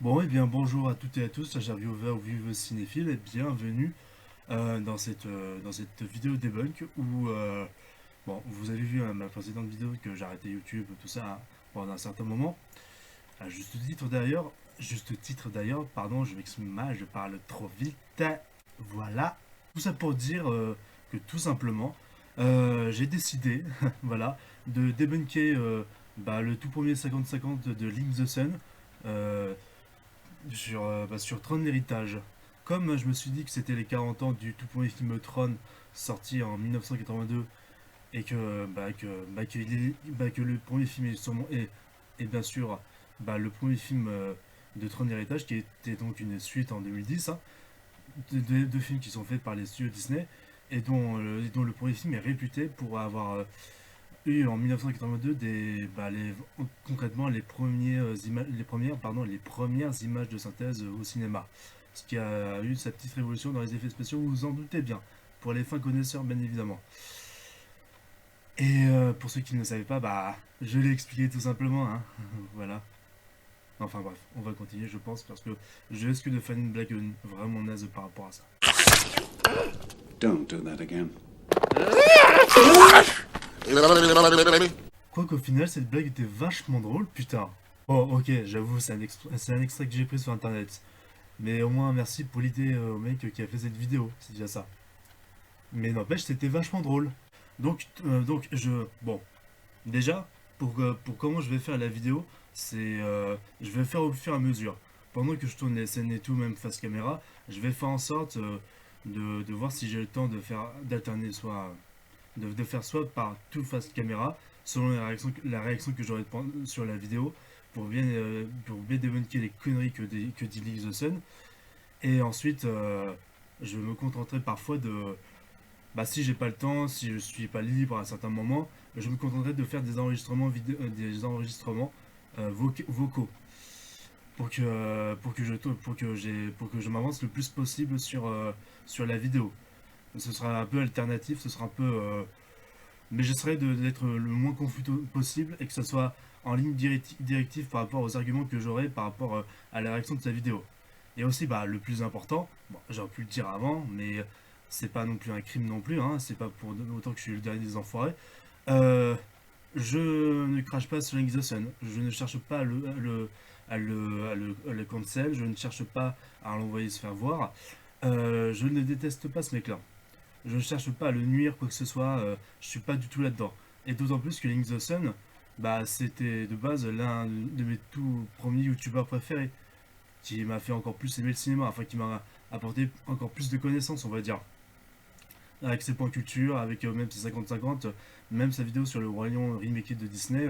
Bon, et bien bonjour à toutes et à tous, chers viewers ou viewers cinéphiles, et bienvenue dans cette vidéo debunk où, bon, vous avez vu ma précédente vidéo que j'ai arrêté YouTube, tout ça, hein, pendant un certain moment. À juste titre d'ailleurs, pardon, je m'exprime mal, je parle trop vite. Voilà. Tout ça pour dire que tout simplement, j'ai décidé, voilà, de débunker le tout premier 50-50 de Link the Sun. euh, sur Tron l'héritage. Comme je me suis dit que c'était les 40 ans du tout premier film Tron sorti en 1982 et que le premier film est bien sûr le premier film de Tron l'héritage qui était donc une suite en 2010, hein, deux films qui sont faits par les studios Disney et dont le premier film est réputé pour avoir eu en 1982 concrètement les premières images de synthèse au cinéma. Ce qui a eu sa petite révolution dans les effets spéciaux, vous vous en doutez bien. Pour les fins connaisseurs, bien évidemment. Et pour ceux qui ne le savaient pas, je l'ai expliqué tout simplement, hein. Voilà. Enfin bref, on va continuer, je pense, parce que je risque de faire une blague vraiment naze par rapport à ça. Don't do that again. Quoiqu'au final, cette blague était vachement drôle, putain. Bon, ok, j'avoue, c'est un extrait que j'ai pris sur internet. Mais au moins, merci pour l'idée au mec qui a fait cette vidéo, c'est déjà ça. Mais n'empêche, c'était vachement drôle. Bon, déjà, pour comment je vais faire la vidéo, je vais faire au fur et à mesure. Pendant que je tourne les scènes et tout, même face caméra, je vais faire en sorte de voir si j'ai le temps d'alterner de faire soit par tout face caméra, selon la réaction que j'aurai sur la vidéo, pour bien débunker les conneries que dit League the Sun. Et ensuite, je vais me concentrer parfois si j'ai pas le temps, si je suis pas libre à un certain moment, je me contenterai de faire des enregistrements vocaux pour que je m'avance le plus possible sur la vidéo. Ce sera un peu alternatif, ce sera un peu mais j'essaierai d'être le moins confus possible et que ce soit en ligne directive par rapport aux arguments que j'aurai par rapport à la réaction de sa vidéo. Et aussi, le plus important, bon, j'aurais pu le dire avant, mais c'est pas non plus un crime non plus, hein, c'est pas pour autant que je suis le dernier des enfoirés. Euh, je ne crache pas sur Link the Sun, je ne cherche pas à le cancel, je ne cherche pas à l'envoyer se faire voir. Je ne déteste pas ce mec-là. Je ne cherche pas à le nuire, quoi que ce soit, je suis pas du tout là-dedans. Et d'autant plus que Link the Sun, c'était de base l'un de mes tout premiers youtubeurs préférés, qui m'a fait encore plus aimer le cinéma, enfin qui m'a apporté encore plus de connaissances, on va dire. Avec ses points culture, avec même ses 50-50, même sa vidéo sur le Roi Lion remake de Disney,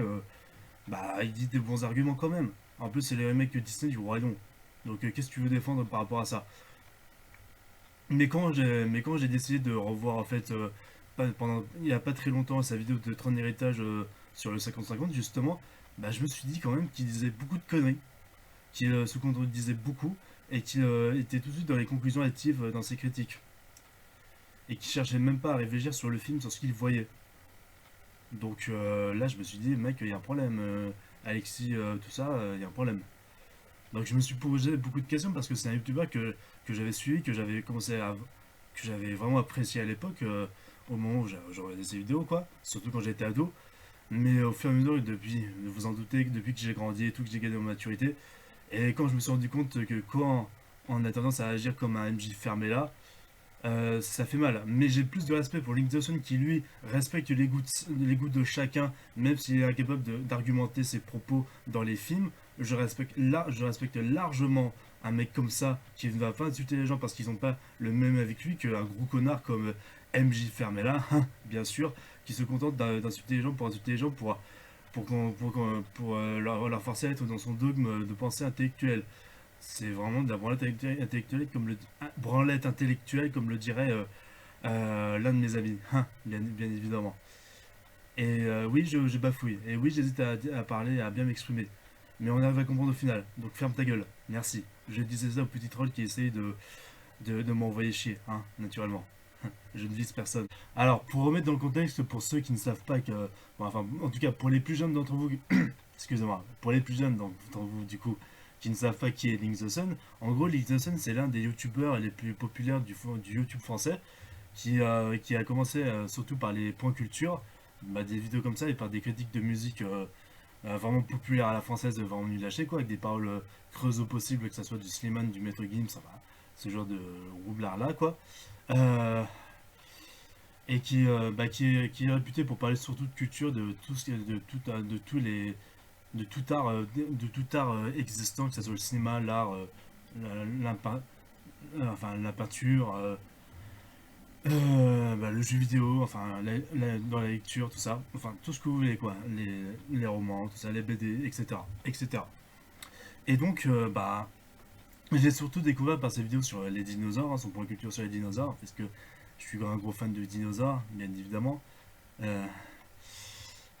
il dit des bons arguments quand même. En plus, c'est les remakes Disney du Roi Lion. Donc, qu'est-ce que tu veux défendre par rapport à ça? Mais quand j'ai décidé de revoir en fait il n'y a pas très longtemps sa vidéo de Tron Héritage sur le 50-50 justement, je me suis dit quand même qu'il disait beaucoup de conneries, qu'il se contredisait beaucoup et qu'il était tout de suite dans les conclusions hâtives dans ses critiques et qu'il cherchait même pas à réfléchir sur le film, sur ce qu'il voyait. Donc là je me suis dit mec il y a un problème, Alexis, tout ça, il y a un problème. Donc je me suis posé beaucoup de questions parce que c'est un youtubeur que j'avais suivi, que j'avais vraiment apprécié à l'époque, au moment où j'ai regardé ses vidéos, quoi, surtout quand j'étais ado. Mais au fur et à mesure, depuis, vous vous en doutez, depuis que j'ai grandi et tout, que j'ai gagné en maturité, et quand je me suis rendu compte que quand on a tendance à agir comme un MJ fermé là, ça fait mal. Mais j'ai plus de respect pour Link Dawson qui lui respecte les goûts de chacun, même s'il est incapable d'argumenter ses propos dans les films. Je respecte largement un mec comme ça qui ne va pas insulter les gens parce qu'ils n'ont pas le même avec lui qu'un gros connard comme MJ Fermella, bien sûr, qui se contente d'insulter les gens pour insulter les gens pour leur forcer à être dans son dogme de pensée intellectuelle. C'est vraiment de la branlette intellectuelle, comme le dirait l'un de mes amis, bien évidemment. Et oui, je bafouille. Et oui, j'hésite à parler, à bien m'exprimer. Mais on arrive à comprendre au final. Donc ferme ta gueule. Merci. Je disais ça au petit troll qui essaye de m'envoyer chier, naturellement. Je ne vise personne. Alors, pour remettre dans le contexte, pour ceux qui ne savent pas que... Bon, enfin, en tout cas, pour les plus jeunes d'entre vous... Excusez-moi. Pour les plus jeunes d'entre vous, du coup, qui ne savent pas qui est Link the Sun, en gros, Link the Sun, c'est l'un des youtubeurs les plus populaires du YouTube français, qui a commencé surtout par les points culture, bah, des vidéos comme ça, et par des critiques de musique vraiment populaires à la française, vraiment nul lâché, quoi, avec des paroles creuses au possible, que ça soit du Slimane, du Maître Gims, ça va, ce genre de roublard là, quoi. Euh, et qui est réputé pour parler surtout de culture, de tout ce de tous les de tout art existant, que ce soit le cinéma, l'art, enfin la peinture, le jeu vidéo, enfin dans la lecture, tout ça, enfin tout ce que vous voulez, quoi, les romans, tout ça, les BD, etc., etc. Et donc j'ai surtout découvert par ses vidéos sur les dinosaures, son point de culture sur les dinosaures, parce que je suis un gros fan de dinosaures, bien évidemment. Euh,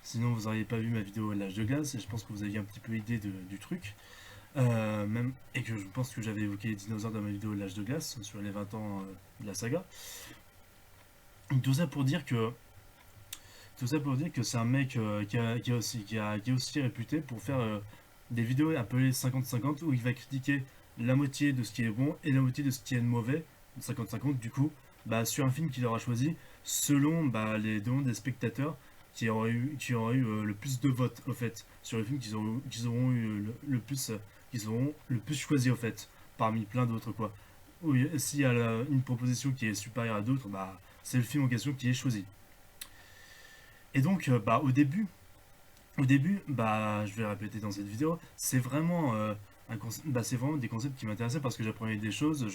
Sinon, vous n'auriez pas vu ma vidéo L'âge de glace, et je pense que vous aviez un petit peu idée du truc. Et que je pense que j'avais évoqué les dinosaures dans ma vidéo L'âge de glace, sur les 20 ans de la saga. Tout ça pour dire que, tout ça pour dire que c'est un mec qui est aussi réputé pour faire des vidéos appelées 50-50, où il va critiquer la moitié de ce qui est bon et la moitié de ce qui est mauvais, 50-50 du coup, sur un film qu'il aura choisi selon les demandes des spectateurs qui auraient eu le plus de votes au fait sur le film qu'ils auront eu qu'ils auront le plus choisi au fait parmi plein d'autres quoi. Oui, s'il y a une proposition qui est supérieure à d'autres, c'est le film en question qui est choisi. Et donc au début, je vais répéter dans cette vidéo, c'est vraiment c'est vraiment des concepts qui m'intéressaient parce que j'apprenais des choses,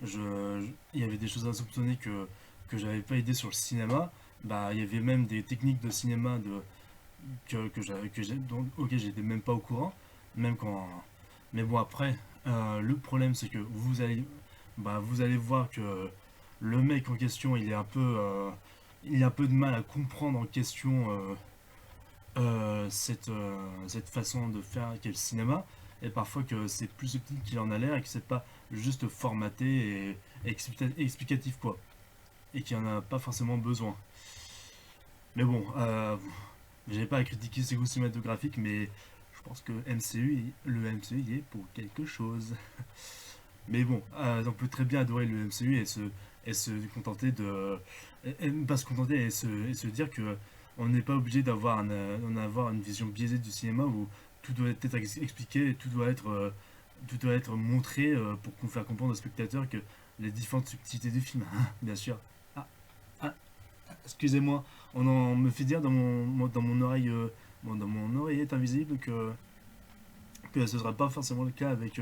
il y avait des choses à soupçonner que j'avais pas idée sur le cinéma. Il y avait même des techniques de cinéma auxquelles j'étais même pas au courant, même quand. Mais bon après, le problème c'est que vous allez voir que le mec en question, il a un peu de mal à comprendre en question cette façon de faire qu'est le cinéma, et parfois que c'est plus subtil qu'il en a l'air et que c'est pas juste formaté et explicatif quoi, et qu'il en a pas forcément besoin. Mais bon, j'ai pas à critiquer ses goûts cinématographiques, mais je pense que le MCU y est pour quelque chose. Mais bon, on peut très bien adorer le MCU et se contenter et ne pas se contenter et se dire que on n'est pas obligé d'avoir une vision biaisée du cinéma où tout doit être expliqué et tout doit être montré pour qu'on faire comprendre aux spectateurs que les différentes subtilités du film, bien sûr. Ah, ah, excusez-moi, on me fait dire dans mon oreille, dans mon oreillette invisible que ce sera pas forcément le cas avec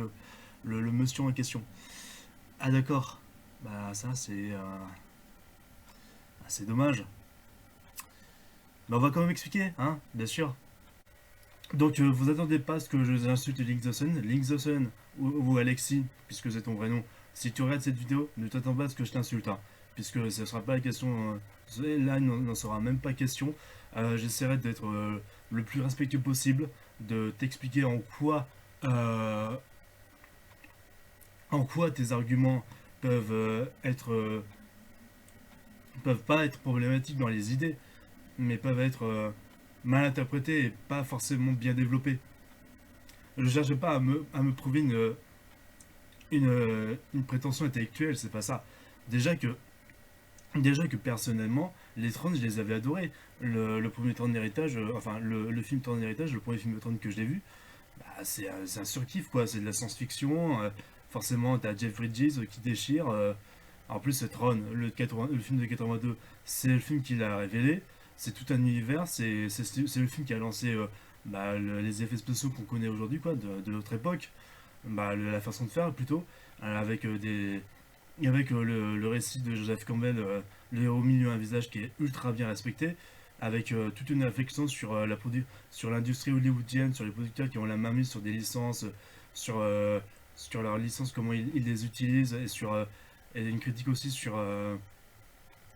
le monsieur en question. Ah d'accord, ça c'est dommage. On va quand même expliquer, hein, bien sûr. Donc vous attendez pas à ce que je insulte Link the Sun. Link the Sun ou Alexis, puisque c'est ton vrai nom. Si tu regardes cette vidéo, ne t'attends pas à ce que je t'insulte, hein, puisque ce sera pas la question. Là, il n'en sera même pas question. J'essaierai d'être le plus respectueux possible, de t'expliquer euh, en quoi tes arguments peuvent peuvent pas être problématiques dans les idées, mais peuvent être mal interprétés et pas forcément bien développés. Je ne cherche pas à me prouver une prétention intellectuelle, c'est pas ça. Déjà que, déjà que personnellement, les Trônes, je les avais adorés. Le premier Trône d'héritage, enfin le film Trône d'héritage, le premier film de Trône que je l'ai vu, c'est un surkiff quoi, c'est de la science-fiction. Forcément, t'as Jeff Bridges qui déchire. En plus, c'est Tron, le film de 82, c'est le film qui l'a révélé. C'est tout un univers, c'est le film qui a lancé les effets spéciaux qu'on connaît aujourd'hui, quoi, de notre époque. La façon de faire plutôt, avec le récit de Joseph Campbell, le héros milieu un visage qui est ultra bien respecté, avec toute une réflexion sur l'industrie hollywoodienne, sur les producteurs qui ont la main mise sur des licences, sur, euh, sur leurs licences, comment ils les utilisent, et une critique aussi sur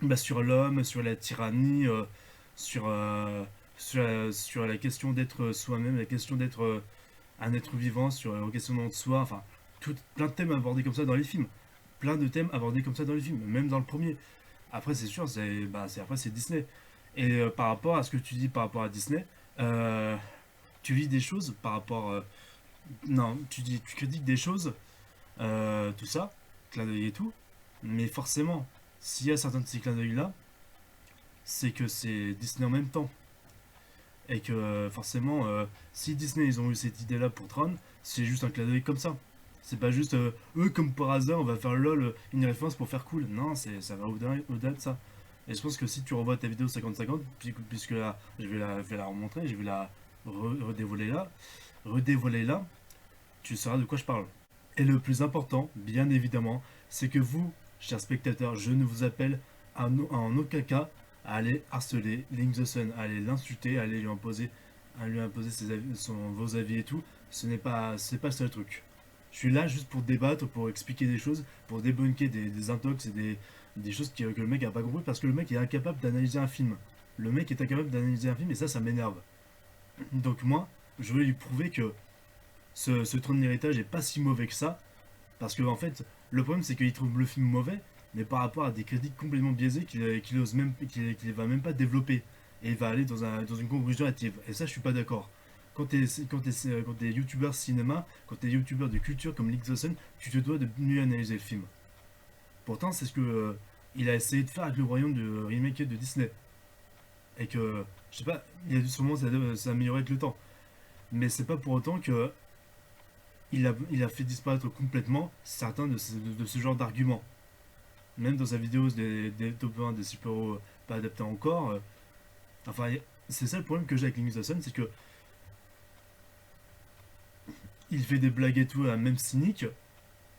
l'homme, sur la tyrannie, sur, sur la question d'être soi-même, la question d'être un être vivant, sur le questionnement de soi, enfin, plein de thèmes abordés comme ça dans les films. Plein de thèmes abordés comme ça dans les films, même dans le premier. Après, c'est sûr, après, c'est Disney. Et par rapport à ce que tu dis par rapport à Disney, tu vis des choses par rapport Non, tu critiques des choses, tout ça, clin d'œil et tout, mais forcément, s'il y a certains de ces clins d'œil-là, c'est que c'est Disney en même temps. Et que forcément, si Disney ils ont eu cette idée-là pour Tron, c'est juste un clin d'œil comme ça. C'est pas juste eux comme par hasard on va faire lol une référence pour faire cool. Non, ça va au-delà de ça. Et je pense que si tu revois ta vidéo 50-50, puisque là je vais la remontrer, je vais la redévoiler là, tu sauras de quoi je parle. Et le plus important, bien évidemment, c'est que vous, chers spectateurs, je ne vous appelle en aucun cas à aller harceler Link the Sun, à aller l'insulter, à lui imposer vos avis et tout. C'est pas le seul truc. Je suis là juste pour débattre, pour expliquer des choses, pour débunker des intox et des choses que le mec a pas compris parce que le mec est incapable d'analyser un film. Le mec est incapable d'analyser un film et ça m'énerve. Donc moi, je veux lui prouver que ce trône d'héritage est pas si mauvais que ça. Parce que en fait, le problème c'est qu'il trouve le film mauvais, mais par rapport à des critiques complètement biaisées qu'il va même pas développer. Et il va aller dans une conclusion hâtive. Et ça, je suis pas d'accord. Quand t'es youtubeur cinéma, quand t'es youtubeur de culture comme League the Sun, tu te dois de mieux analyser le film. Pourtant, c'est ce que il a essayé de faire avec le royaume de remake de Disney. Et que, je sais pas, il a dû sûrement s'améliorer avec le temps. Mais c'est pas pour autant que il a fait disparaître complètement certains de ce genre d'arguments. Même dans sa vidéo des top 1 des super-héros pas adaptés encore. Enfin, c'est ça le problème que j'ai avec Link the Sun, c'est que il fait des blagues et tout, même cyniques.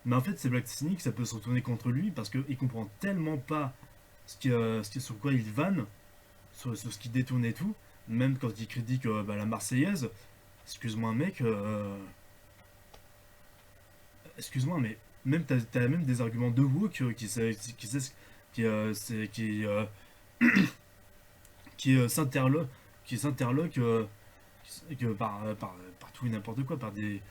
Mais en fait, ces blagues cyniques, ça peut se retourner contre lui parce qu'il comprend tellement pas sur quoi il vanne, sur ce qu'il détourne et tout. Même quand il critique la Marseillaise, excuse-moi mec, excuse-moi, mais même t'as même des arguments de woke qui, s'interloquent par tout et n'importe quoi, par des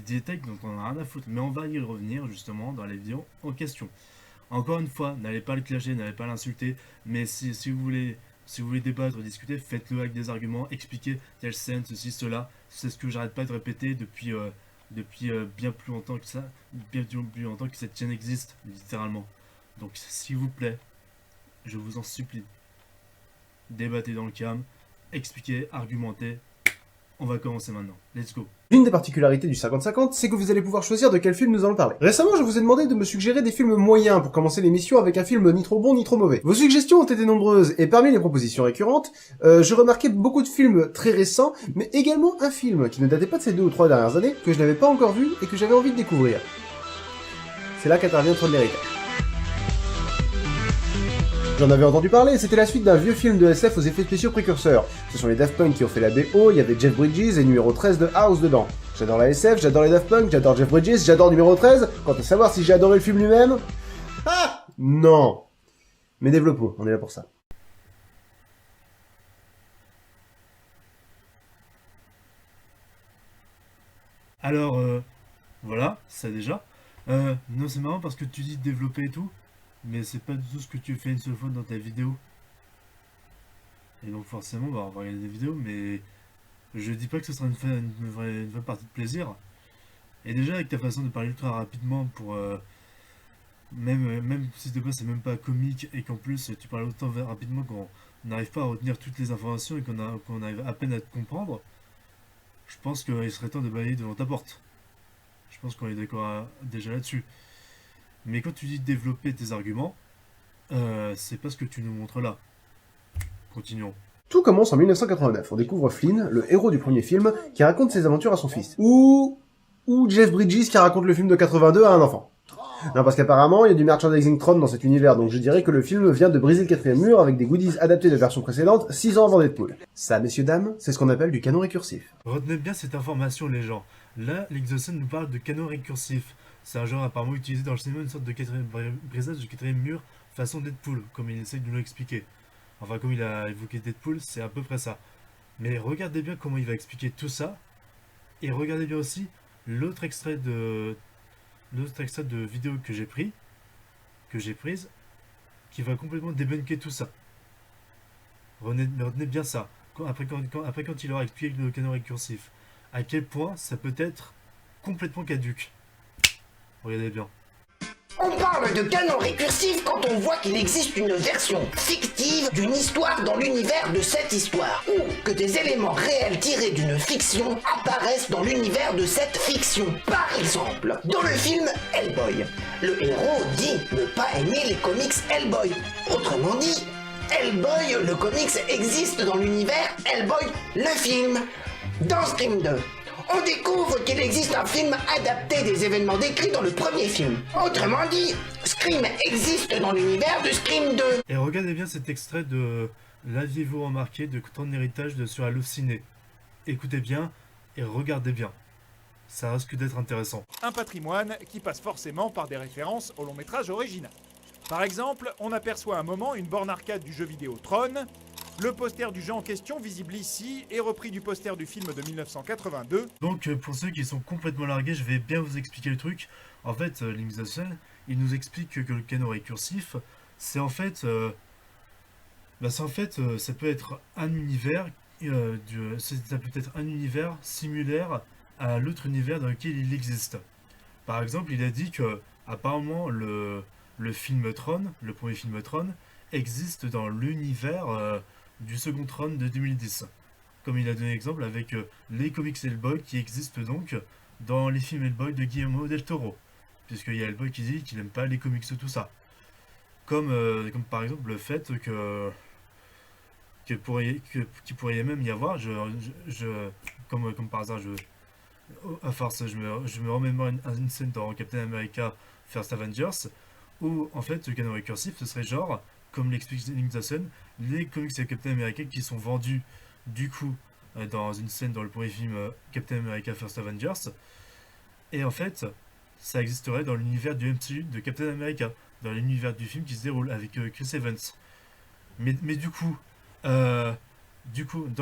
détails dont on a rien à foutre. Mais on va y revenir justement dans la vidéo en question. Encore une fois, n'allez pas le clasher, n'allez pas l'insulter, mais si vous voulez débattre, discuter, faites-le avec des arguments, expliquez telle scène, ceci, cela. C'est ce que j'arrête pas de répéter depuis bien plus longtemps que ça, bien plus longtemps que cette chaîne existe, littéralement. Donc s'il vous plaît, je vous en supplie, débattez dans le calme, expliquez, argumentez. On va commencer maintenant. Let's go. L'une des particularités du 50-50, c'est que vous allez pouvoir choisir de quel film nous allons parler. Récemment, je vous ai demandé de me suggérer des films moyens pour commencer l'émission avec un film ni trop bon ni trop mauvais. Vos suggestions ont été nombreuses, et parmi les propositions récurrentes, je remarquais beaucoup de films très récents, mais également un film qui ne datait pas de ces 2 ou 3 dernières années, que je n'avais pas encore vu et que j'avais envie de découvrir. C'est là qu'intervient Trône d'héritage. J'en avais entendu parler, c'était la suite d'un vieux film de SF aux effets spéciaux précurseurs. Ce sont les Daft Punk qui ont fait la BO, il y avait Jeff Bridges et numéro 13 de House dedans. J'adore la SF, j'adore les Daft Punk, j'adore Jeff Bridges, j'adore numéro 13, quant à savoir si j'ai adoré le film lui-même... Ah non. Mais développons, on est là pour ça. Alors, voilà, ça déjà. Non, c'est marrant parce que tu dis développer et tout, mais c'est pas du tout ce que tu fais une seule fois dans ta vidéo. Et donc forcément, on va regarder des vidéos, mais je dis pas que ce sera une vraie partie de plaisir. Et déjà, avec ta façon de parler ultra rapidement pour... même si de base c'est même pas comique et qu'en plus tu parles autant rapidement qu'on n'arrive pas à retenir toutes les informations et qu'on arrive à peine à te comprendre, je pense qu'il serait temps de balayer devant ta porte. Je pense qu'on est d'accord déjà là-dessus. Mais quand tu dis développer tes arguments, c'est pas ce que tu nous montres là. Continuons. Tout commence en 1989, on découvre Flynn, le héros du premier film, qui raconte ses aventures à son fils. Ou Jeff Bridges qui raconte le film de 82 à un enfant. Non, parce qu'apparemment, il y a du merchandising Tron dans cet univers, donc je dirais que le film vient de briser le 4ème mur avec des goodies adaptés de versions précédentes, 6 ans avant Deadpool. Ça, messieurs dames, c'est ce qu'on appelle du canon récursif. Retenez bien cette information, les gens. Là, l'Exosun nous parle de canon récursif. C'est un genre apparemment utilisé dans le cinéma, une sorte de brisage du 4ème mur façon Deadpool, comme il essaie de nous l'expliquer. Enfin, comme il a évoqué Deadpool, c'est à peu près ça. Mais regardez bien comment il va expliquer tout ça, et regardez bien aussi l'autre extrait de vidéo que j'ai prise, qui va complètement débunker tout ça. Retenez bien ça. Après quand il aura expliqué le canon récursif, à quel point ça peut être complètement caduque. Regardez bien. On parle de canon récursif quand on voit qu'il existe une version fictive d'une histoire dans l'univers de cette histoire, ou que des éléments réels tirés d'une fiction apparaissent dans l'univers de cette fiction. Par exemple, dans le film Hellboy, le héros dit ne pas aimer les comics Hellboy. Autrement dit, Hellboy, le comics, existe dans l'univers Hellboy, le film. Dans Scream 2, on découvre qu'il existe un film adapté des événements décrits dans le premier film. Autrement dit, Scream existe dans l'univers de Scream 2. Et regardez bien cet extrait de L'aviez-vous remarqué de Ton héritage sur Allociné. Écoutez bien et regardez bien. Ça risque d'être intéressant. Un patrimoine qui passe forcément par des références au long métrage original. Par exemple, on aperçoit à un moment une borne arcade du jeu vidéo Tron. Le poster du jeu en question, visible ici, est repris du poster du film de 1982. Donc pour ceux qui sont complètement largués, je vais bien vous expliquer le truc. En fait, Link the Sun, il nous explique que le canon récursif, c'est en fait... ça peut être un univers, ça peut être un univers similaire à l'autre univers dans lequel il existe. Par exemple, il a dit que apparemment le film Tron, le premier film Tron, existe dans l'univers du second Tron de 2010. Comme il a donné l'exemple avec les comics Hellboy qui existent donc dans les films Hellboy de Guillermo del Toro. Puisqu'il y a Hellboy qui dit qu'il n'aime pas les comics tout ça. Comme par exemple le fait qu'il pourrait même y avoir, comme par hasard, à force, je me remémore une scène dans Captain America First Avengers, où en fait le canon récursif ce serait genre, comme l'explique Link the Sun, les comics de Captain America qui sont vendus du coup dans une scène dans le premier film Captain America First Avengers, et en fait ça existerait dans l'univers du MCU de Captain America, dans l'univers du film qui se déroule avec Chris Evans. Mais du coup, dans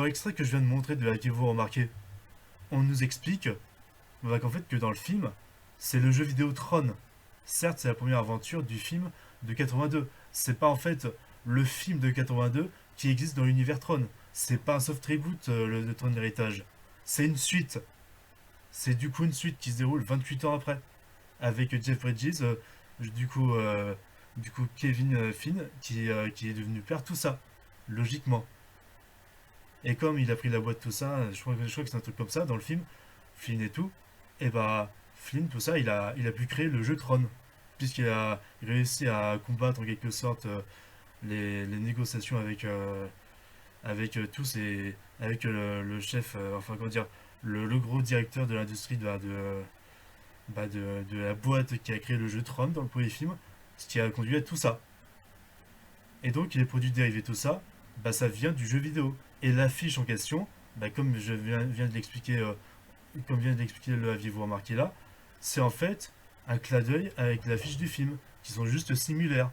l'extrait que je viens de montrer de Avez-vous remarqué, on nous explique qu'en fait que dans le film, c'est le jeu vidéo Tron. Certes, c'est la première aventure du film de 82. C'est pas en fait le film de 82 qui existe dans l'univers Tron. C'est pas un soft reboot, le Tron Héritage. C'est une suite. C'est du coup une suite qui se déroule 28 ans après. Avec Jeff Bridges, du coup Kevin Finn, qui est devenu père, tout ça. Logiquement. Et comme il a pris la boîte, tout ça, je crois que c'est un truc comme ça dans le film, Flynn et tout, et bah Flynn, tout ça, il a pu créer le jeu Tron, puisqu'il a réussi à combattre en quelque sorte les négociations avec tous et avec le chef, enfin comment dire, le gros directeur de l'industrie de la boîte qui a créé le jeu Tron dans le premier film, ce qui a conduit à tout ça. Et donc les produits dérivés, tout ça, bah ça vient du jeu vidéo. Et l'affiche en question, bah comme je viens de l'expliquer, le aviez-vous remarqué là, c'est en fait un clin d'œil avec l'affiche du film, qui sont juste similaires.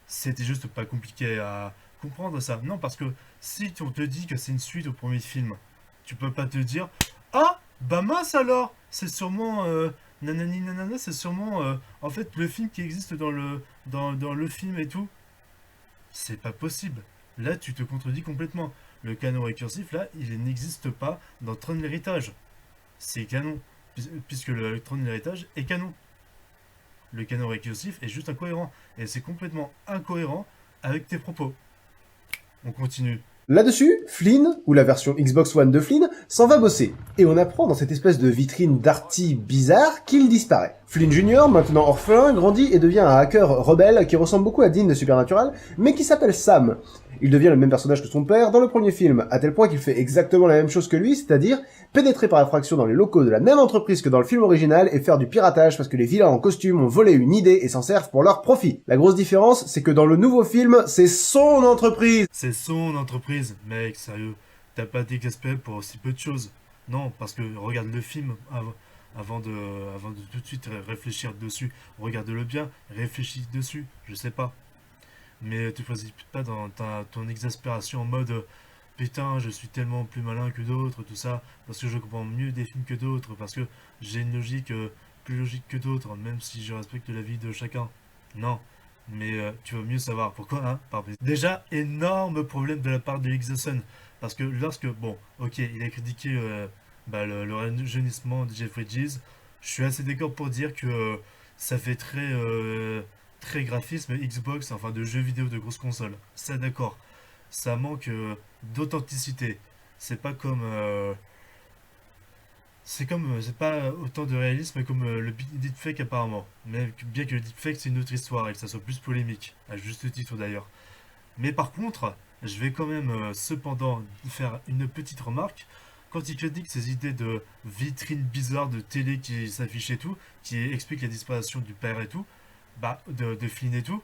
C'était juste pas compliqué à comprendre ça. Non, parce que si on te dit que c'est une suite au premier film, tu peux pas te dire ah bah mince alors, c'est sûrement nanani nanana, c'est sûrement en fait le film qui existe dans le film et tout. C'est pas possible. Là, tu te contredis complètement. Le canon récursif, là, il n'existe pas dans Tron l'héritage. C'est canon, puisque le Tron l'héritage est canon. Le canon récursif est juste incohérent. Et c'est complètement incohérent avec tes propos. On continue. Là-dessus, Flynn, ou la version Xbox One de Flynn, s'en va bosser. Et on apprend dans cette espèce de vitrine d'arty bizarre qu'il disparaît. Flynn Jr., maintenant orphelin, grandit et devient un hacker rebelle qui ressemble beaucoup à Dean de Supernatural, mais qui s'appelle Sam. Il devient le même personnage que son père dans le premier film, à tel point qu'il fait exactement la même chose que lui, c'est-à-dire pénétrer par effraction dans les locaux de la même entreprise que dans le film original et faire du piratage parce que les vilains en costume ont volé une idée et s'en servent pour leur profit. La grosse différence, c'est que dans le nouveau film, c'est son entreprise. C'est son entreprise, mec, sérieux. T'as pas d'exaspéré pour aussi peu de choses. Non, parce que regarde le film avant de tout de suite réfléchir dessus. Regarde-le bien, réfléchis dessus, je sais pas. Mais te précipite pas dans ton exaspération en mode putain, je suis tellement plus malin que d'autres, tout ça, parce que je comprends mieux des films que d'autres, parce que j'ai une logique plus logique que d'autres, même si je respecte la vie de chacun. Non, mais tu veux mieux savoir pourquoi, hein, déjà, énorme problème de la part de Link the Sun, parce que lorsque, bon, ok, il a critiqué le rajeunissement de Jeff Bridges, je suis assez d'accord pour dire que ça fait très graphisme Xbox, enfin de jeux vidéo de grosses consoles. Ça d'accord. Ça manque d'authenticité. C'est pas comme c'est pas autant de réalisme comme le deepfake apparemment. Mais bien que le deepfake c'est une autre histoire et que ça soit plus polémique, à juste titre d'ailleurs. Mais par contre, je vais quand même cependant faire une petite remarque. Quand il critique ces idées de vitrines bizarres de télé qui s'affichent et tout, qui expliquent la disparition du père et tout, bah de Flynn et tout,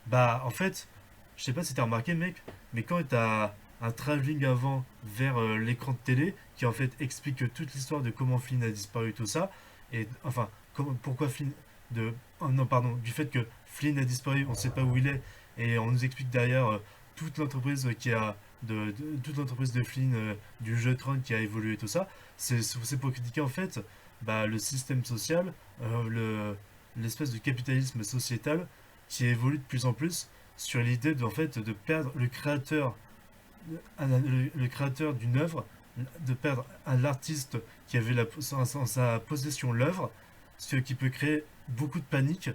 bah en fait, je sais pas si t'as remarqué mec, mais quand t'as un travelling avant vers l'écran de télé qui en fait explique toute l'histoire de comment Flynn a disparu tout ça, et enfin pourquoi Flynn oh non pardon, du fait que Flynn a disparu, on sait pas où il est, et on nous explique derrière toute l'entreprise qui a toute l'entreprise de Flynn du jeu Tron qui a évolué tout ça, c'est pour critiquer en fait bah, le système social, l'espèce de capitalisme sociétal qui évolue de plus en plus sur l'idée de, en fait, de perdre le créateur d'une œuvre, de perdre l'artiste qui avait en sa possession l'œuvre, ce qui peut créer beaucoup de panique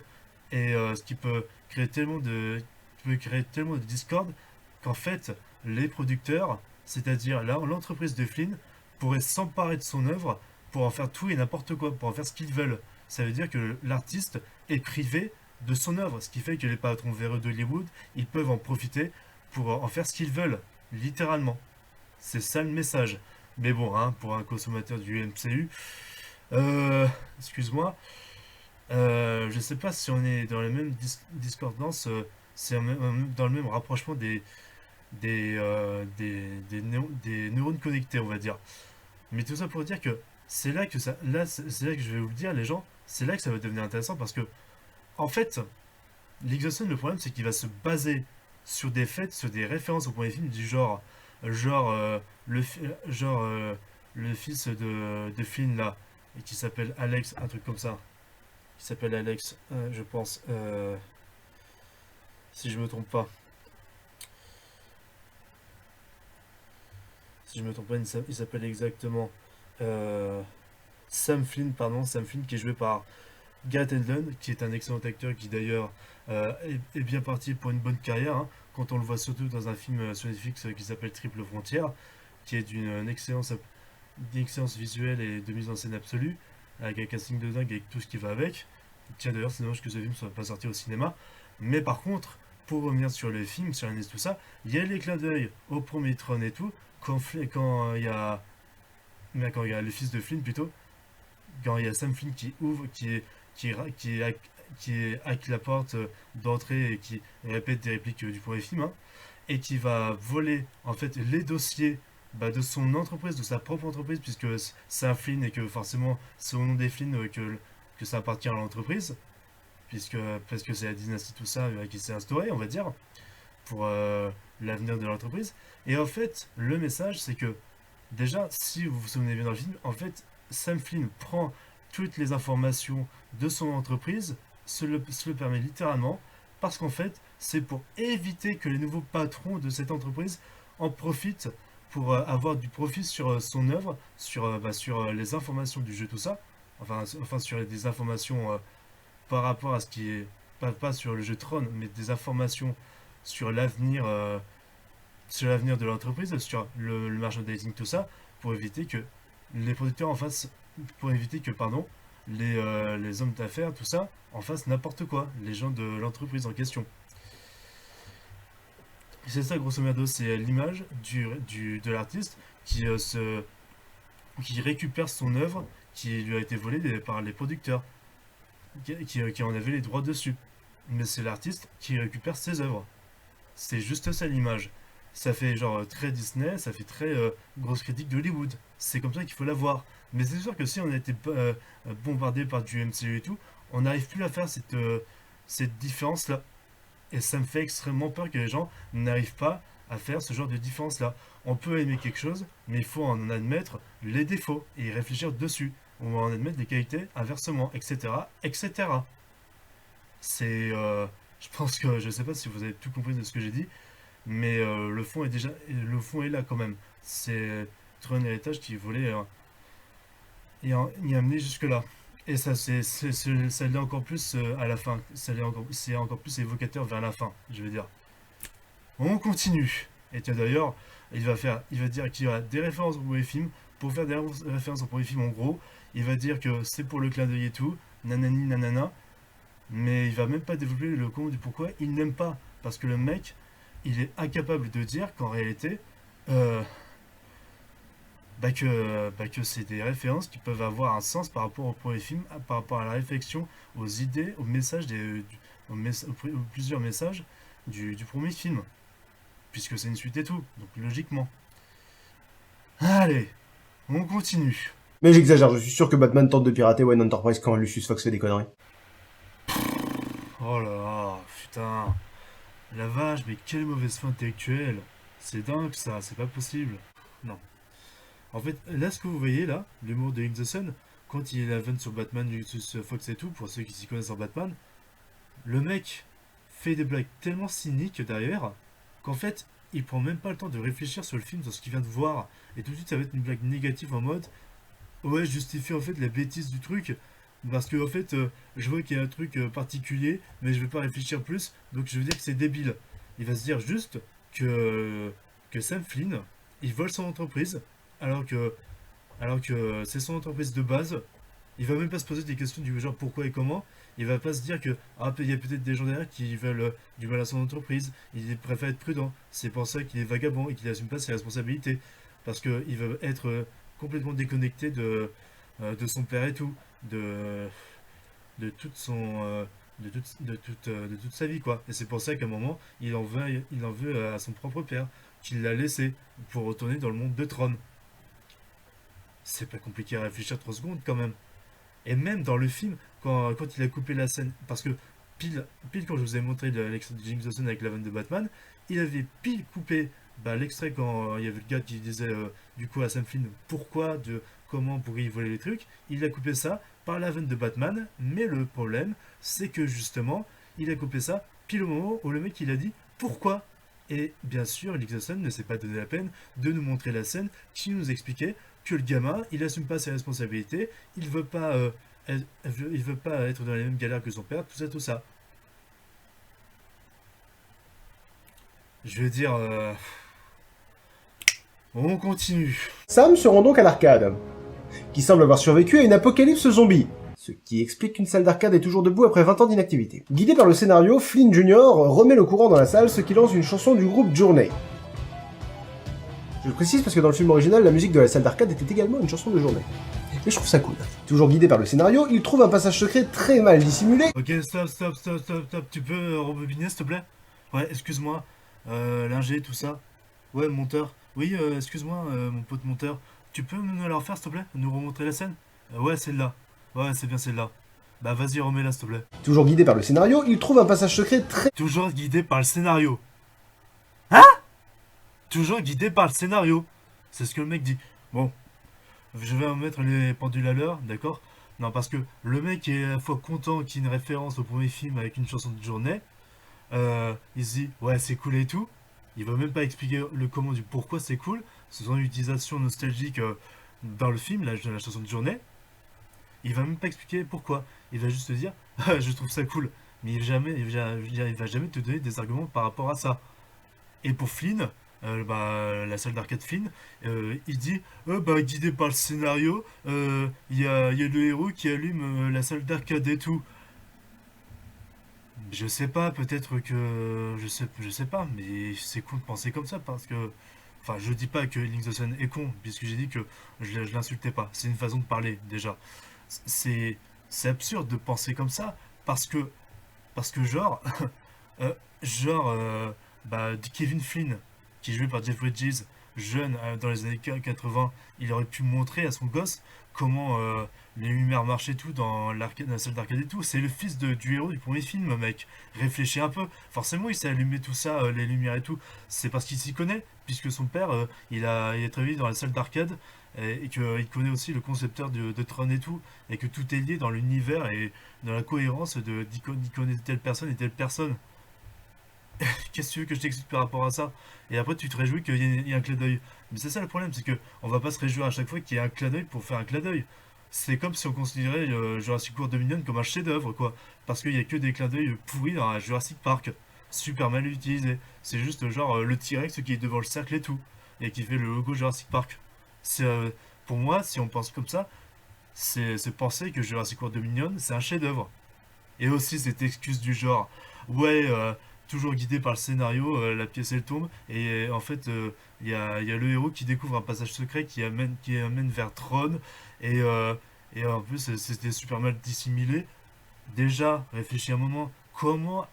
et ce qui peut créer tellement de discorde qu'en fait les producteurs, c'est-à-dire l'entreprise de Flynn, pourraient s'emparer de son œuvre pour en faire tout et n'importe quoi, pour en faire ce qu'ils veulent. Ça veut dire que l'artiste est privé de son œuvre, ce qui fait que les patrons véreux d'Hollywood, ils peuvent en profiter pour en faire ce qu'ils veulent, littéralement. C'est ça le message. Mais bon, hein, pour un consommateur du MCU, excuse-moi, je sais pas si on est dans la même discordance, dans le même rapprochement des neurones connectés, on va dire. Mais tout ça pour dire que c'est là que c'est là que je vais vous le dire, les gens, c'est là que ça va devenir intéressant parce que, en fait, l'Exhaustion, le problème, c'est qu'il va se baser sur des faits, sur des références au premier film du genre, le fils de Flynn là, et qui s'appelle Alex, un truc comme ça, qui s'appelle Alex, je pense, si je me trompe pas. Si je me trompe pas, il s'appelle exactement Sam Flynn, pardon, Sam Flynn qui est joué par Gareth Edlund, qui est un excellent acteur qui d'ailleurs est bien parti pour une bonne carrière, hein, quand on le voit surtout dans un film sur Netflix qui s'appelle Triple Frontière, qui est d'une excellence visuelle et de mise en scène absolue, avec un casting de dingue, avec tout ce qui va avec. Tiens d'ailleurs, c'est dommage que ce film ne soit pas sorti au cinéma. Mais par contre, pour revenir sur le film, sur l'analyse, tout ça, il y a les clins d'œil au premier Tron et tout, quand il y a le fils de Flynn plutôt, quand il y a Sam Flynn qui ouvre, qui hack la porte d'entrée et qui répète des répliques du premier film, hein, et qui va voler en fait les dossiers bah, de son entreprise, de sa propre entreprise, puisque c'est un Flynn et que forcément c'est au nom des Flynn que ça appartient à l'entreprise, parce que c'est la dynastie tout ça qui s'est instaurée, on va dire, pour l'avenir de l'entreprise. Et en fait, le message c'est que déjà, si vous vous souvenez bien dans le film, en fait, Sam Flynn prend toutes les informations de son entreprise, se le permet littéralement, parce qu'en fait, c'est pour éviter que les nouveaux patrons de cette entreprise en profitent pour avoir du profit sur son œuvre, sur les informations du jeu, tout ça, enfin sur des informations par rapport à ce qui est, pas sur le jeu Tron, mais des informations sur l'avenir de l'entreprise, sur le merchandising, tout ça, pour éviter que les producteurs en fassent, pour éviter que, pardon, les hommes d'affaires, tout ça, en fassent n'importe quoi, les gens de l'entreprise en question. C'est ça, grosso modo, c'est l'image de l'artiste qui récupère son œuvre qui lui a été volée par les producteurs, qui en avaient les droits dessus. Mais c'est l'artiste qui récupère ses œuvres. C'est juste ça l'image. Ça fait genre très Disney, ça fait très grosse critique d'Hollywood. C'est comme ça qu'il faut la voir. Mais c'est sûr que si on a été bombardé par du MCU et tout, on n'arrive plus à faire cette différence-là. Et ça me fait extrêmement peur que les gens n'arrivent pas à faire ce genre de différence-là. On peut aimer quelque chose, mais il faut en admettre les défauts et y réfléchir dessus. On va en admettre les qualités, inversement, etc. etc. C'est... je pense que... Je sais pas si vous avez tout compris de ce que j'ai dit, mais le fond est là quand même. C'est Tron Héritage qui voulait y amener jusque-là. Et ça, ça l'est encore plus à la fin. C'est encore plus évocateur vers la fin, je veux dire. On continue. Et tiens d'ailleurs, il va dire qu'il y aura des références au premier film. Pour faire des références au premier film, en gros, il va dire que c'est pour le clin d'œil et tout, nanani nanana. Mais il va même pas développer le comment du pourquoi il n'aime pas. Parce que le mec, il est incapable de dire qu'en réalité, euh, que c'est des références qui peuvent avoir un sens par rapport au premier film, par rapport à la réflexion, aux idées, aux messages, aux plusieurs messages du premier film. Puisque c'est une suite et tout, donc logiquement. Allez, on continue. Mais j'exagère, je suis sûr que Batman tente de pirater Wayne Enterprise quand Lucius Fox fait des conneries. Oh là là, putain. La vache, mais quelle mauvaise foi intellectuelle. C'est dingue ça, c'est pas possible. Non. En fait, là, ce que vous voyez, là, l'humour de Nick the Sun, quand il est la vanne sur Batman, Lucius Fox et tout, pour ceux qui s'y connaissent en Batman, le mec fait des blagues tellement cyniques derrière, qu'en fait, il prend même pas le temps de réfléchir sur le film, sur ce qu'il vient de voir, et tout de suite, ça va être une blague négative en mode, ouais, justifie en fait la bêtise du truc, parce que en fait, je vois qu'il y a un truc particulier, mais je vais pas réfléchir plus, donc je veux dire que c'est débile. Il va se dire juste que Sam Flynn, il vole son entreprise, alors que c'est son entreprise de base. Il va même pas se poser des questions du genre pourquoi et comment. Il va pas se dire que il y a peut-être des gens derrière qui veulent du mal à son entreprise. Il préfère être prudent. C'est pour ça qu'il est vagabond et qu'il assume pas ses responsabilités. Parce qu'il veut être complètement déconnecté de son père et tout. De toute son de toute sa vie quoi. Et c'est pour ça qu'à un moment il en veut à son propre père qu'il l'a laissé pour retourner dans le monde de Tron. C'est pas compliqué à réfléchir 3 secondes quand même. Et même dans le film, quand il a coupé la scène, parce que pile quand je vous ai montré l'extrait de James Dawson avec la vanne de Batman, il avait pile coupé l'extrait quand il y avait le gars qui disait du coup à Sam Flynn pourquoi, comment pourrait il voler les trucs, il a coupé ça par la vanne de Batman, mais le problème c'est que justement, il a coupé ça pile au moment où le mec il a dit pourquoi. Et bien sûr, Nick Dawson ne s'est pas donné la peine de nous montrer la scène qui nous expliquait que le gamin, il assume pas ses responsabilités, il veut pas être dans les mêmes galères que son père, tout ça. Je veux dire, on continue. Sam se rend donc à l'arcade, qui semble avoir survécu à une apocalypse zombie, ce qui explique qu'une salle d'arcade est toujours debout après 20 ans d'inactivité. Guidé par le scénario, Flynn Jr. remet le courant dans la salle, ce qui lance une chanson du groupe Journey. Je le précise parce que dans le film original, la musique de la salle d'arcade était également une chanson de Journey. Et je trouve ça cool. Toujours guidé par le scénario, il trouve un passage secret très mal dissimulé. Ok, stop. Tu peux rebobiner s'il te plaît? Ouais, excuse-moi. L'ingé, tout ça. Ouais, monteur. Oui, excuse-moi, mon pote monteur. Tu peux nous la refaire s'il te plaît? Nous remontrer la scène? Ouais, celle-là. Ouais, c'est bien celle-là. Bah vas-y, remets-la s'il te plaît. Toujours guidé par le scénario, il trouve un passage secret très... Toujours guidé par le scénario. Hein? Toujours guidé par le scénario. C'est ce que le mec dit. Bon, je vais mettre les pendules à l'heure, d'accord? Non, parce que le mec est à la fois content qu'il y ait une référence au premier film avec une chanson de Journée. Il se dit, ouais, c'est cool et tout. Il va même pas expliquer le comment du pourquoi c'est cool. C'est son utilisation nostalgique dans le film, la chanson de Journée. Il va même pas expliquer pourquoi. Il va juste te dire, ah, je trouve ça cool. Mais il va jamais te donner des arguments par rapport à ça. Et pour Flynn, la salle d'arcade Flynn, il dit guidé par le scénario, il y a le héros qui allume la salle d'arcade et tout. Je sais pas, peut-être que. Je sais pas, mais c'est con de penser comme ça parce que. Enfin, je dis pas que Link the Sun est con, puisque j'ai dit que je l'insultais pas. C'est une façon de parler, déjà. C'est absurde de penser comme ça parce que genre Kevin Flynn qui est joué par Jeff Bridges jeune dans les années 80, il aurait pu montrer à son gosse comment les lumières marchaient tout dans la salle d'arcade et tout. C'est le fils du héros du premier film, mec. Réfléchis un peu. Forcément, il sait allumer tout ça, les lumières et tout. C'est parce qu'il s'y connaît, puisque son père, il est travaillé dans la salle d'arcade et qu'il connaît aussi le concepteur de Tron et tout, et que tout est lié dans l'univers et dans la cohérence d'y connaître telle personne et telle personne. Qu'est-ce que tu veux que je t'explique par rapport à ça? Et après tu te réjouis qu'il y ait un clin d'œil. Mais c'est ça le problème, c'est que on va pas se réjouir à chaque fois qu'il y ait un clin d'œil pour faire un clin d'œil. c'est comme si on considérait Jurassic World Dominion comme un chef-d'œuvre, quoi. Parce qu'il y a que des clins d'œil pourris dans la Jurassic Park. Super mal utilisé. C'est juste genre le T-Rex qui est devant le cercle et tout. Et qui fait le logo Jurassic Park. C'est, pour moi, si on pense comme ça, c'est penser que Jurassic World Dominion, c'est un chef-d'œuvre. Et aussi cette excuse du genre, ouais, toujours guidé par le scénario, la pièce elle tombe, et en fait, il y a le héros qui découvre un passage secret qui amène vers Tron, et, euh, et en plus, c'était super mal dissimulé. Déjà, réfléchis un moment, comment,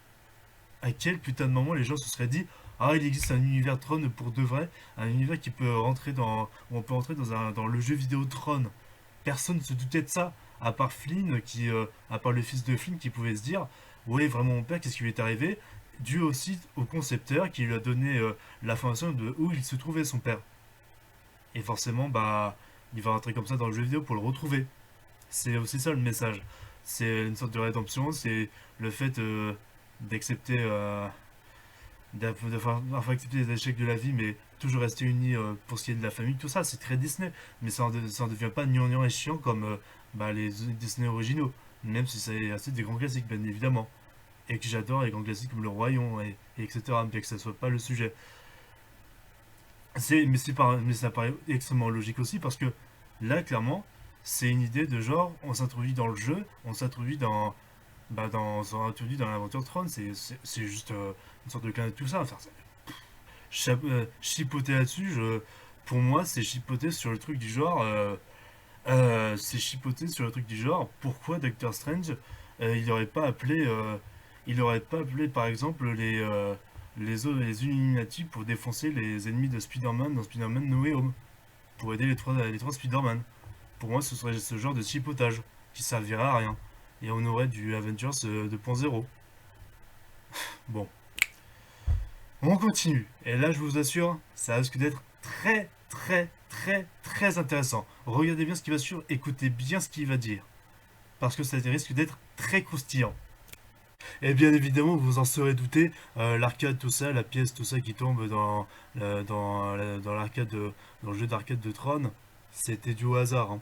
à quel putain de moment les gens se seraient dit, ah, il existe un univers Tron pour de vrai, un univers qui peut rentrer où on peut rentrer dans le jeu vidéo Tron. Personne ne se doutait de ça, à part Flynn, à part le fils de Flynn qui pouvait se dire, ouais, vraiment mon père, qu'est-ce qui lui est arrivé? Dû aussi au concepteur qui lui a donné l'information de où il se trouvait son père. Et forcément, bah, il va rentrer comme ça dans le jeu vidéo pour le retrouver. C'est aussi ça le message. C'est une sorte de rédemption, c'est le fait d'accepter, parfois accepter les échecs de la vie, mais toujours rester unis pour ce qui est de la famille, tout ça, c'est très Disney. Mais ça en devient pas gnangnan et chiant comme bah, les Disney originaux. Même si c'est assez des grands classiques, bien évidemment. Et que j'adore les grands classiques comme Le Roi Lion, et etc. Bien que ça soit pas le sujet. Mais ça paraît extrêmement logique aussi parce que là, clairement, c'est une idée de genre, on s'introduit dans le jeu, on s'introduit dans l'aventure Tron, c'est juste une sorte de clin de tout ça. Enfin, chipoter là-dessus, pour moi, c'est chipoter sur le truc du genre. C'est chipoter sur le truc du genre. Pourquoi Doctor Strange, il aurait pas appelé par exemple les Illuminati pour défoncer les ennemis de Spider-Man dans Spider-Man No Way Home, pour aider les trois Spider-Man. Pour moi, ce serait ce genre de chipotage qui servirait à rien. Et on aurait du Avengers 2.0. Bon. On continue. Et là, je vous assure, ça risque d'être très, très, très, très intéressant. Regardez bien ce qu'il va sur, écoutez bien ce qu'il va dire. Parce que ça risque d'être très croustillant. Et bien évidemment, vous en serez douté, l'arcade, tout ça, la pièce, tout ça qui tombe dans l'arcade, dans le jeu d'arcade de Tron, c'était du hasard. Hein.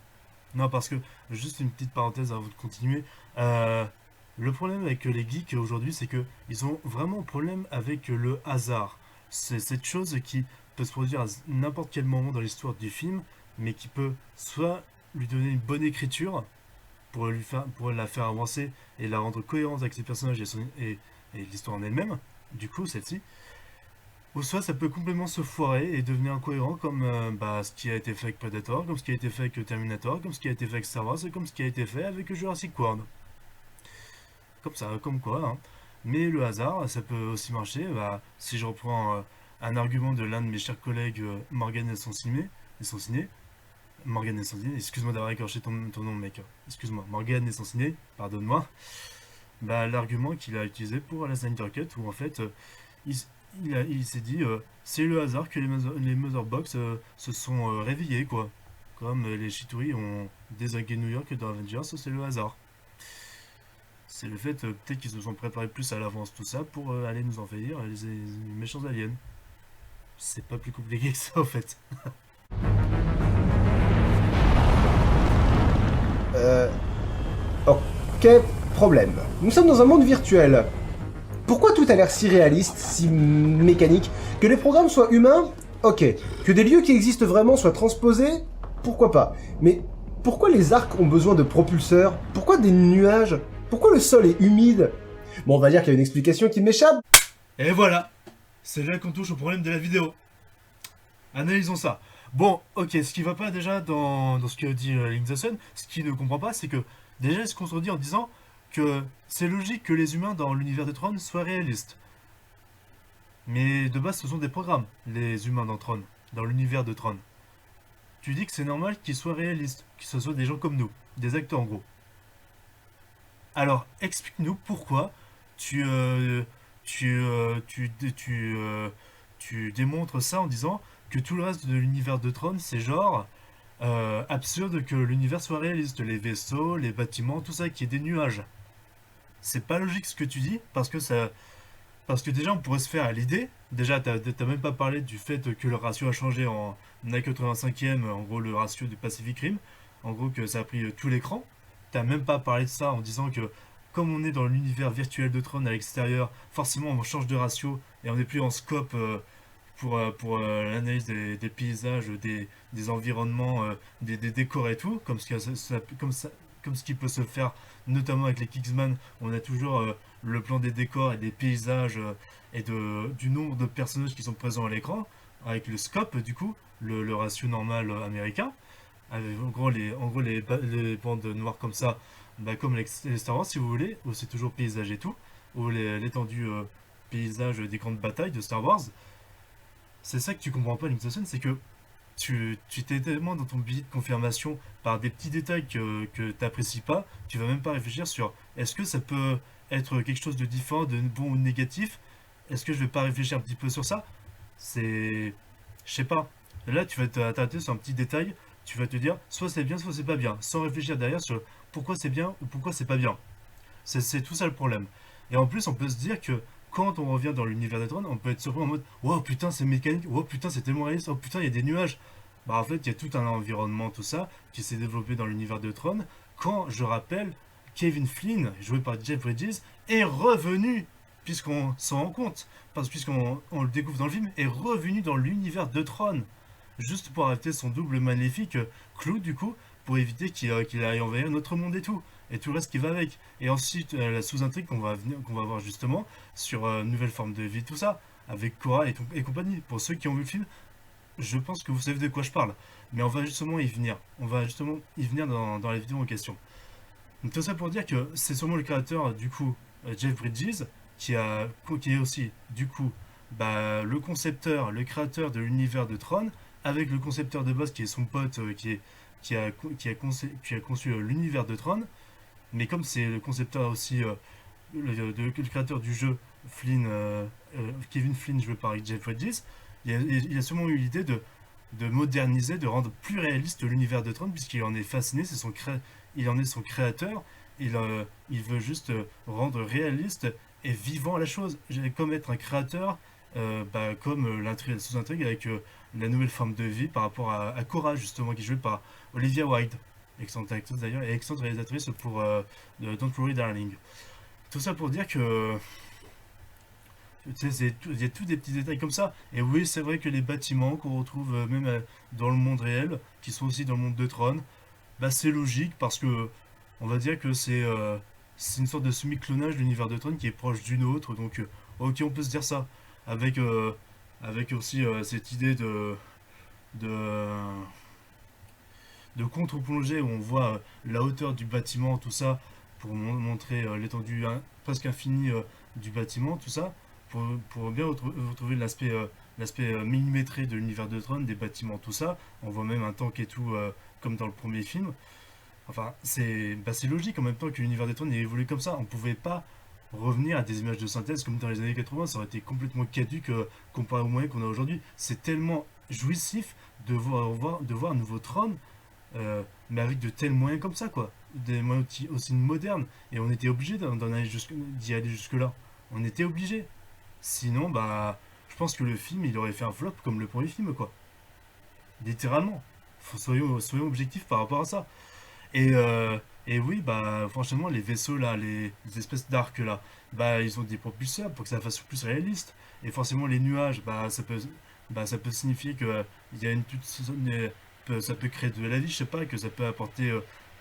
Non, parce que, juste une petite parenthèse avant de continuer, le problème avec les geeks aujourd'hui, c'est que ils ont vraiment un problème avec le hasard. C'est cette chose qui peut se produire à n'importe quel moment dans l'histoire du film, mais qui peut soit lui donner une bonne écriture, pour la faire avancer et la rendre cohérente avec ses personnages et l'histoire en elle-même, du coup celle-ci, ou soit ça peut complètement se foirer et devenir incohérent comme ce qui a été fait avec Predator, comme ce qui a été fait avec Terminator, comme ce qui a été fait avec Star Wars et comme ce qui a été fait avec Jurassic World. Comme ça, comme quoi. Hein. Mais le hasard, ça peut aussi marcher. Si je reprends un argument de l'un de mes chers collègues Morgan et son ciné, Morgan et son ciné, excuse-moi d'avoir écorché ton nom mec, excuse-moi, Morgan et son ciné, pardonne-moi, l'argument qu'il a utilisé pour la Snyder Cut où en fait il s'est dit c'est le hasard que les Motherbox se sont réveillés quoi, comme les Chitauri ont désingué New York dans Avengers, c'est le hasard. C'est le fait peut-être qu'ils se sont préparés plus à l'avance tout ça pour aller nous envahir les méchants aliens. C'est pas plus compliqué que ça en fait. Ok, problème. Nous sommes dans un monde virtuel. Pourquoi tout a l'air si réaliste, si mécanique? Que les programmes soient humains? Ok. Que des lieux qui existent vraiment soient transposés? Pourquoi pas. Mais pourquoi les arcs ont besoin de propulseurs? Pourquoi des nuages? Pourquoi le sol est humide? Bon, on va dire qu'il y a une explication qui m'échappe. Et voilà, c'est là qu'on touche au problème de la vidéo. Analysons ça. Bon, ok, ce qui va pas déjà dans ce que dit Link the Sun, ce qu'il ne comprend pas, c'est que déjà il se contredit en disant que c'est logique que les humains dans l'univers de Tron soient réalistes. Mais de base, ce sont des programmes, les humains dans Tron, dans l'univers de Tron. Tu dis que c'est normal qu'ils soient réalistes, que ce soient des gens comme nous, des acteurs en gros. Alors, explique-nous pourquoi tu démontres ça en disant que tout le reste de l'univers de Tron, c'est genre absurde que l'univers soit réaliste. Les vaisseaux, les bâtiments, tout ça, qui est des nuages. C'est pas logique ce que tu dis, parce que déjà on pourrait se faire à l'idée. Déjà, t'as même pas parlé du fait que le ratio a changé en A85e, en gros le ratio du Pacific Rim. en gros que ça a pris tout l'écran. T'as même pas parlé de ça en disant que comme on est dans l'univers virtuel de Tron à l'extérieur, forcément on change de ratio et on n'est plus en scope pour l'analyse des paysages, des environnements, des décors et tout, comme ce qui peut se faire notamment avec les Kingsman. On a toujours le plan des décors et des paysages et du nombre de personnages qui sont présents à l'écran, avec le scope du coup, le ratio normal américain. Les bandes noires comme ça, bah, comme les Star Wars si vous voulez, où c'est toujours paysage et tout, ou l'étendue paysage des grandes batailles de Star Wars. C'est ça que tu comprends pas, Linkson, c'est que tu t'es tellement dans ton billet de confirmation par des petits détails que t'apprécies pas, tu vas même pas réfléchir sur est-ce que ça peut être quelque chose de différent, de bon ou de négatif. Est-ce que je vais pas réfléchir un petit peu sur ça? C'est... Je sais pas. Là, tu vas t'arrêter sur un petit détail, tu vas te dire soit c'est bien, soit c'est pas bien, sans réfléchir derrière sur pourquoi c'est bien ou pourquoi c'est pas bien. C'est tout ça le problème. Et en plus, on peut se dire que quand on revient dans l'univers des Tron, on peut être surpris en mode oh putain, c'est mécanique, oh putain, c'est tellement réaliste, oh putain, il y a des nuages. Bah, en fait, il y a tout un environnement, tout ça, qui s'est développé dans l'univers de Tron. Quand, je rappelle, Kevin Flynn, joué par Jeff Bridges, est revenu, puisqu'on s'en rend compte, parce puisqu'on le découvre dans le film, est revenu dans l'univers de Tron, juste pour arrêter son double maléfique, Clou, du coup, pour éviter qu'il aille envahir notre monde et tout le reste qui va avec. Et ensuite, la sous-intrigue qu'on va voir justement sur nouvelle forme de vie, tout ça, avec Cora et compagnie. Pour ceux qui ont vu le film, je pense que vous savez de quoi je parle. Mais on va justement y venir. On va justement y venir dans la vidéo en question. Donc tout ça pour dire que c'est sûrement le créateur, du coup, Jeff Bridges, qui est aussi, du coup, bah, le concepteur, le créateur de l'univers de Tron, avec le concepteur de base qui est son pote, qui a conçu l'univers de Tron. Mais comme c'est le concepteur aussi, le créateur du jeu, Kevin Flynn, joué par Jeff Bridges, il a sûrement eu l'idée de moderniser, de rendre plus réaliste l'univers de Tron, puisqu'il en est fasciné, il en est son créateur, il veut juste rendre réaliste et vivant la chose, comme être un créateur, bah, comme la sous-intrigue avec la nouvelle forme de vie par rapport à Cora, justement, qui est jouée par Olivia Wilde, excellente actrice d'ailleurs, et excellente réalisatrice pour Don't Worry Darling. Tout ça pour dire que il y a tous des petits détails comme ça. Et oui, c'est vrai que les bâtiments qu'on retrouve même dans le monde réel, qui sont aussi dans le monde de Tron, bah c'est logique parce que on va dire que c'est une sorte de semi-clonage de l'univers de Tron qui est proche d'une autre. Donc ok, on peut se dire ça. Avec aussi cette idée de, de contre-plongée où on voit la hauteur du bâtiment, tout ça, pour montrer l'étendue presque infinie du bâtiment, tout ça, pour bien retrouver l'aspect millimétré de l'univers de Tron, des bâtiments, tout ça. On voit même un tank et tout, comme dans le premier film. Enfin, c'est logique en même temps que l'univers de Tron ait évolué comme ça. On pouvait pas revenir à des images de synthèse comme dans les années 80, ça aurait été complètement caduque comparé aux moyens qu'on a aujourd'hui. C'est tellement jouissif de voir un nouveau Tron, mais avec de tels moyens comme ça, quoi. Des moyens aussi modernes. Et on était obligé d'y aller jusque-là. On était obligé. Sinon, bah, je pense que le film, il aurait fait un flop comme le premier film, quoi. Littéralement. Soyons objectifs par rapport à ça. Et oui, bah, franchement, les vaisseaux là, les espèces d'arcs là, bah, ils ont des propulseurs pour que ça fasse plus réaliste. Et forcément, les nuages, ça peut signifier que il y a ça peut créer de la vie, je sais pas, que ça peut apporter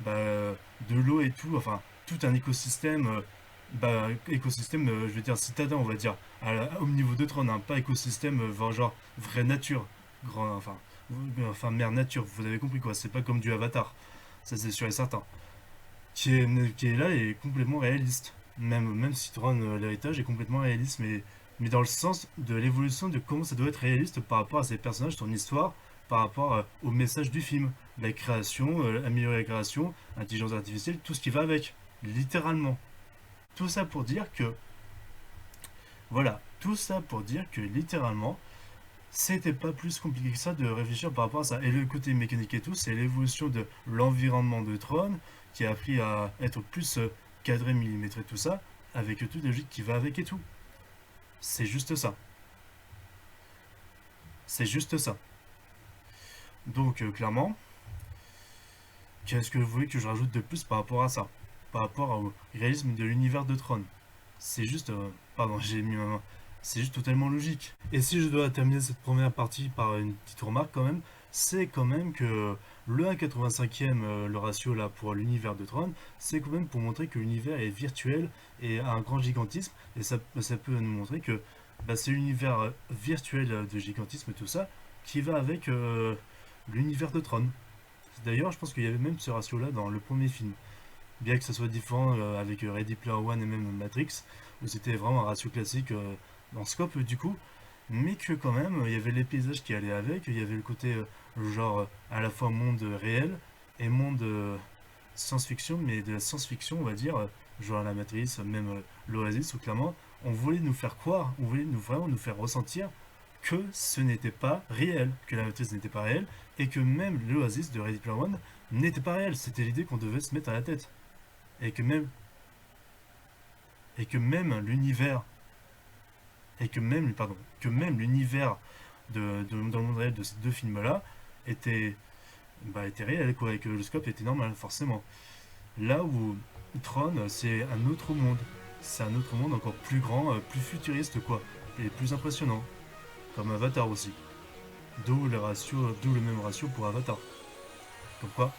de l'eau et tout, enfin, tout un écosystème, je veux dire citadin, on va dire, au niveau de Tron, hein, pas écosystème, genre vraie nature, enfin, mère nature, vous avez compris quoi, c'est pas comme du Avatar. Ça c'est sûr et certain. Qui est là et complètement réaliste. Même si Tron, l'héritage est complètement réaliste, mais dans le sens de l'évolution de comment ça doit être réaliste par rapport à ces personnages, son histoire, par rapport au message du film. La création, améliorer la création, intelligence artificielle, tout ce qui va avec. Littéralement. Tout ça pour dire que... Voilà. Tout ça pour dire que littéralement, c'était pas plus compliqué que ça de réfléchir par rapport à ça. Et le côté mécanique et tout, c'est l'évolution de l'environnement de Tron qui a appris à être plus cadré, millimétré, tout ça, avec toute la logique qui va avec et tout. C'est juste ça. C'est juste ça. Donc, clairement, qu'est-ce que vous voulez que je rajoute de plus par rapport à ça? Par rapport au réalisme de l'univers de Tron. C'est juste... pardon, j'ai mis ma main. C'est juste totalement logique. Et si je dois terminer cette première partie par une petite remarque quand même, c'est quand même que le 1,85e, le ratio là pour l'univers de Tron, c'est quand même pour montrer que l'univers est virtuel et a un grand gigantisme. Et ça peut nous montrer que c'est l'univers virtuel de gigantisme et tout ça qui va avec l'univers de Tron. D'ailleurs, je pense qu'il y avait même ce ratio-là dans le premier film. Bien que ça soit différent avec Ready Player One et même Matrix, où c'était vraiment un ratio classique dans Scope du coup, mais que quand même, il y avait les paysages qui allaient avec, il y avait le côté genre à la fois monde réel et monde science-fiction, mais de la science-fiction, on va dire, genre la Matrice, même l'Oasis, où clairement, on voulait nous faire croire, on voulait vraiment nous faire ressentir que ce n'était pas réel, que la Matrice n'était pas réelle, et que même l'Oasis de Ready Player One n'était pas réel. C'était l'idée qu'on devait se mettre à la tête. Et que même l'univers, l'univers dans le monde réel de ces deux films-là était réel, quoi, et que le scope était normal, forcément. Là où Tron, c'est un autre monde. C'est un autre monde encore plus grand, plus futuriste, quoi, et plus impressionnant. Comme Avatar aussi. D'où le même ratio pour Avatar. Comme quoi,